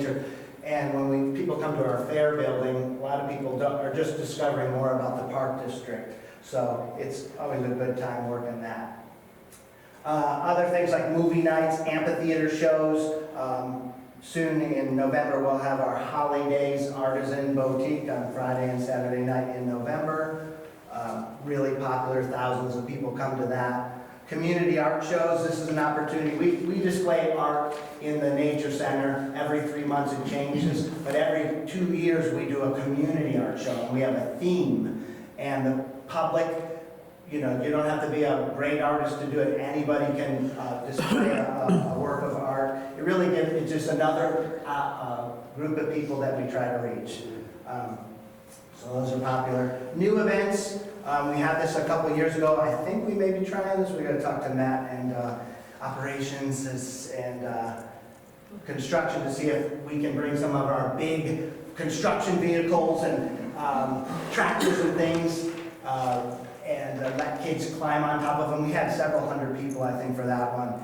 nature. And when people come to our fair building, a lot of people are just discovering more about the park district. So it's always a good time working that. Other things like movie nights, amphitheater shows. Soon in November, we'll have our Holidays Artisan Boutique on Friday and Saturday night in November. Really popular, thousands of people come to that. Community art shows, this is an opportunity. We display art in the Nature Center. Every 3 months it changes, but every 2 years we do a community art show. And we have a theme, and the public, you know, you don't have to be a great artist to do it. Anybody can display a work of art. It really gives, it's just another group of people that we try to reach. So those are popular. New events, we had this a couple years ago. I think we may be trying this. We got to talk to Matt and operations and construction to see if we can bring some of our big construction vehicles and tractors and things and let kids climb on top of them. We had several hundred people, I think, for that one.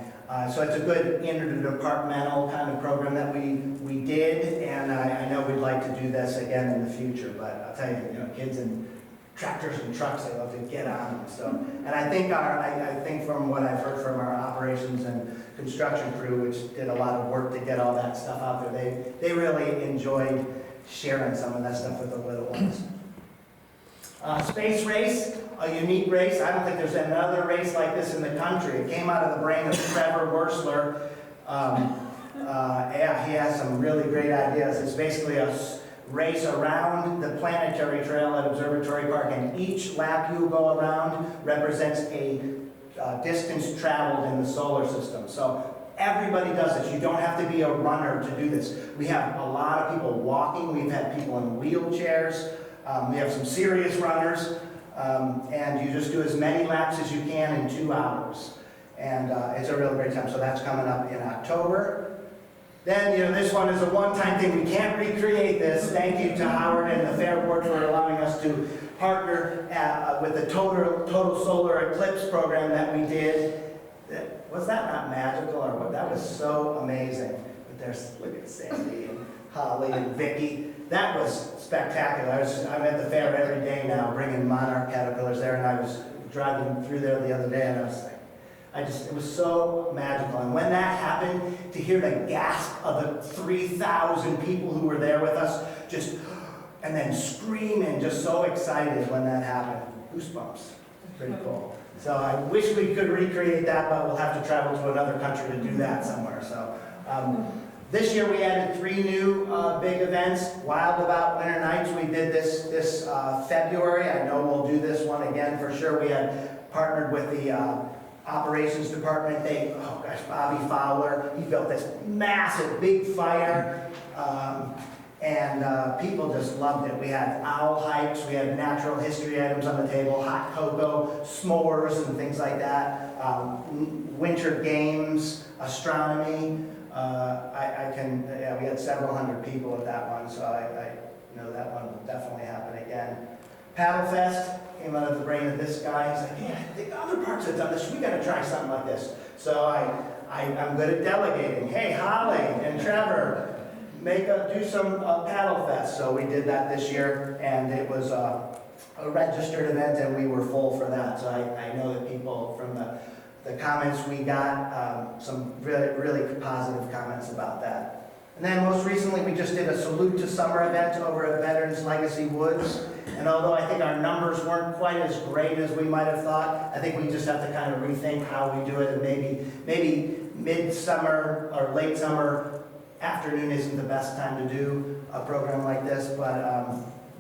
So it's a good interdepartmental kind of program that we did, and I know we'd like to do this again in the future, but I'll tell you, you know, kids and tractors and trucks, they love to get on them. So, and I think from what I've heard from our operations and construction crew, which did a lot of work to get all that stuff out there, they really enjoyed sharing some of that stuff with the little ones. Space race, a unique race. I don't think there's another race like this in the country. It came out of the brain of Trevor Wursler. Yeah, he has some really great ideas. It's basically a race around the planetary trail at Observatory Park, and each lap you go around represents a distance traveled in the solar system. So everybody does this. You don't have to be a runner to do this. We have a lot of people walking. We've had people in wheelchairs. We have some serious runners. And you just do as many laps as you can in 2 hours. And it's a real great time. So that's coming up in October. Then, you know, this one is a one-time thing. We can't recreate this. Thank you to Howard and the Fair Board for allowing us to partner with the Total Solar Eclipse program that we did. Was that not magical or what? That was so amazing. But there's, look at Sandy and Holly and Vicky. That was spectacular. I'm at the fair every day now bringing monarch caterpillars there, and I was driving through there the other day, and I was like, it was so magical. And when that happened, to hear the gasp of the 3,000 people who were there with us, just, and then scream and just so excited when that happened. Goosebumps. Pretty cool. So I wish we could recreate that, but we'll have to travel to another country to do that somewhere. So this year we added 3 new big events. Wild About Winter Nights, we did this February. I know we'll do this one again for sure. We had partnered with the operations department. Bobby Fowler, he built this massive big fire, and people just loved it. We had owl hikes, we had natural history items on the table, hot cocoa, s'mores and things like that, winter games, astronomy. We had several hundred people at that one, so I know that one will definitely happen again. Paddle Fest came out of the brain of this guy. He's like, yeah, I think other parks have done this. We got to try something like this. So I'm good at delegating. Hey, Holly and Trevor, do some Paddle Fest. So we did that this year, and it was a registered event, and we were full for that. So I know that people from the comments we got, some really positive comments about that. And then most recently, we just did a Salute to Summer event over at Veterans Legacy Woods. And although I think our numbers weren't quite as great as we might have thought, I think we just have to kind of rethink how we do it. And maybe mid-summer or late summer afternoon isn't the best time to do a program like this.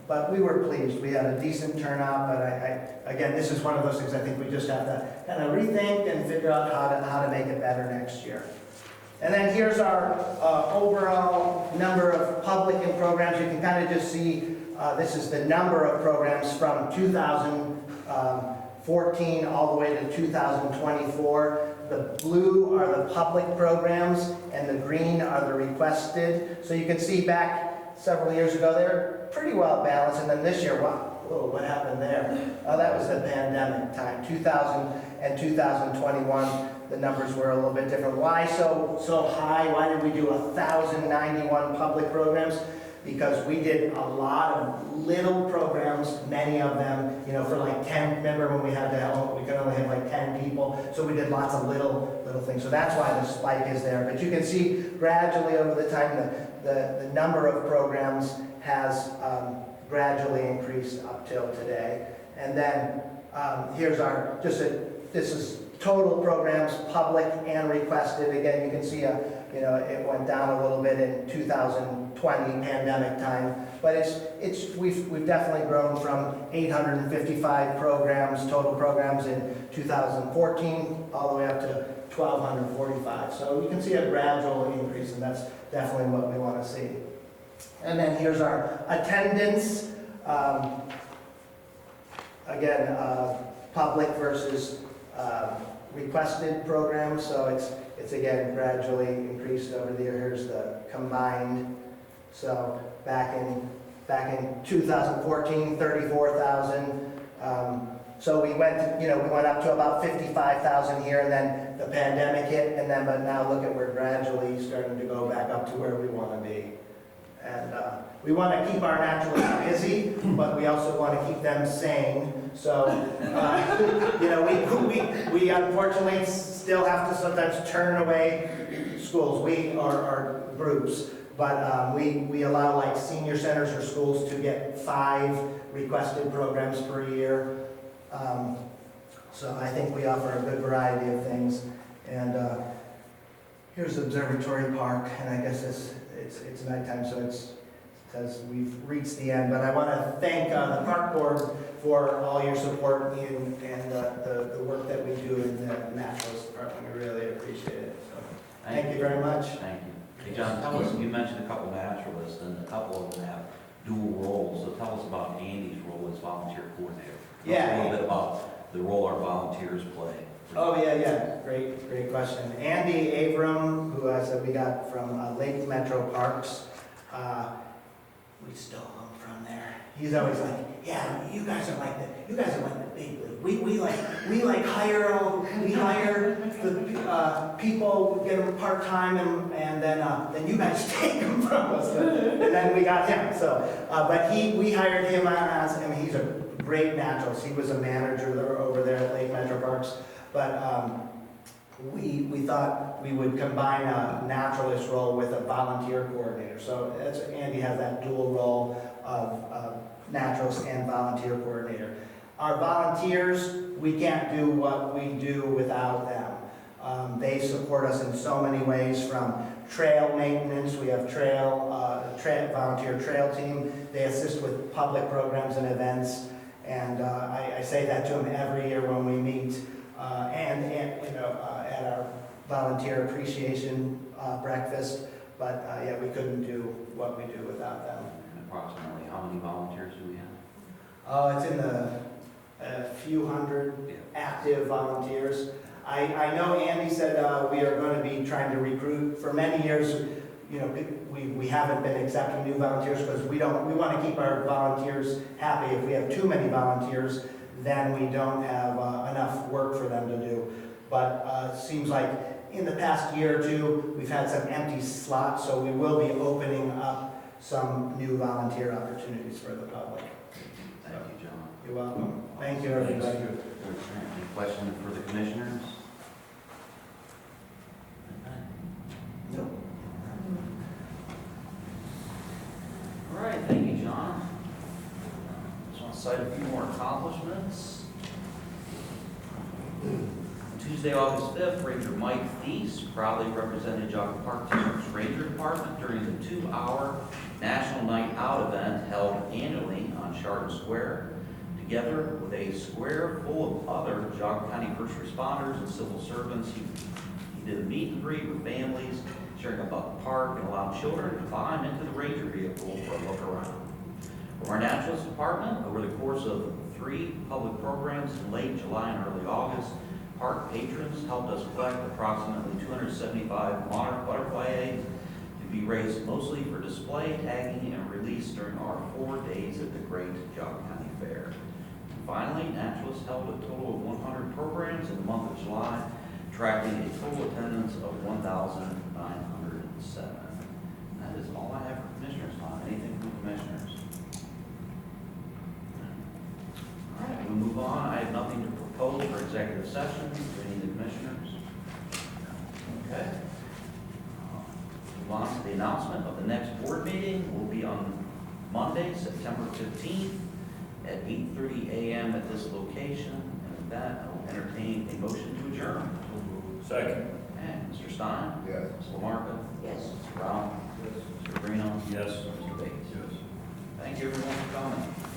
But we were pleased. We had a decent turnout. But again, this is one of those things I think we just have to kind of rethink and figure out how to make it better next year. And then here's our overall number of public and programs. You can kind of just see this is the number of programs from 2014 all the way to 2024. The blue are the public programs, and the green are the requested. So you can see back several years ago, they're pretty well balanced. And then this year, wow, whoa, what happened there? Oh, that was the pandemic time, 2000 and 2021. the numbers were a little bit different. Why so high? Why did we do 1,091 public programs? Because we did a lot of little programs, many of them, for like 10, remember when we had we could only have like 10 people, so we did lots of little things. So that's why the spike is there. But you can see gradually over the time, the number of programs has gradually increased up till today. And then here's our, this is total programs, public and requested. Again, you can see it went down a little bit in 2020 pandemic time, but we've definitely grown from 855 programs, total programs in 2014, all the way up to 1,245. So you can see a gradual increase, and that's definitely what we want to see. And then here's our attendance. Again, public versus requested programs, so it's again gradually increased over the year. Here's the combined. So back in 2014, 34,000. So we went up to about 55,000 here, and then the pandemic hit, but now look at, we're gradually starting to go back up to where we want to be. And we want to keep our naturalists busy, but we also want to keep them sane. So, we unfortunately still have to sometimes turn away schools, our groups, but we allow like senior centers or schools to get 5 requested programs per year. So I think we offer a good variety of things. And here's Observatory Park, and I guess it's nighttime, so it says we've reached the end. But I want to thank the Park Board for all your support and the work that we do in the Naturalist Department. We really appreciate it. So thank you very much. Thank you. Hey John, tell us, you mentioned a couple naturalists, and a couple of them have dual roles. So tell us about Andy's role as volunteer coordinator. Tell us a little bit about the role our volunteers play. Oh, yeah. Great question. Andy Abram, who we got from Lake Metro Parks, we stole him from there. He's always like, yeah, you guys are like the big league. We hire the people, get them part-time, and then you guys take them from us. And then we got him. So, but we hired him he's a great naturalist. He was a manager over there at Lake Metro Parks. But we thought we would combine a naturalist role with a volunteer coordinator. So Andy has that dual role of naturalist and volunteer coordinator. Our volunteers, we can't do what we do without them. They support us in so many ways, from trail maintenance. We have volunteer trail team. They assist with public programs and events. And I say that to them every year when we meet. At our volunteer appreciation breakfast, but we couldn't do what we do without them. And approximately how many volunteers do we have? Oh, it's in a few hundred active volunteers. I know Andy said we are going to be trying to recruit. For many years, we haven't been accepting new volunteers because we want to keep our volunteers happy. If we have too many volunteers, then we don't have enough work for them to do. But it seems like in the past year or two, we've had some empty slots, so we will be opening up some new volunteer opportunities for the public. Thank you, John. You're welcome. Thank you, everybody. Any questions for the commissioners? No. All right, thank you, John. Just want to cite a few more accomplishments. Tuesday, August 5th, Ranger Mike Thies proudly represented Jogga Park District's Ranger Department during the 2-hour National Night Out event held annually on Chardon Square. Together with a square full of other Jogga County first responders and civil servants, he did a meet and greet with families, sharing about the park, and allowed children to climb into the Ranger vehicle for a look around. From our Naturalist Department, over the course of 3 public programs in late July and early August, park patrons helped us collect approximately 275 monarch butterfly eggs to be raised mostly for display, tagging, and release during our 4 days at the Great Jogga County Fair. And finally, Naturalists held a total of 100 programs in the month of July, attracting a total attendance of 1,907. That is all I have for commissioners. Anything from the commissioners? All right, we'll move on. I have nothing to propose for executive session. Do any of the commissioners? Okay. Move on to the announcement of the next board meeting. Will be on Monday, September 15th at 8:30 a.m. at this location. And with that, I will entertain a motion to adjourn. Second. And Mr. Stein? Yes. Ms. Lamarcus? Yes. Mr. Brown? Yes. Mr. Greeno? Yes. Mr. Bates? Yes. Thank you everyone for coming.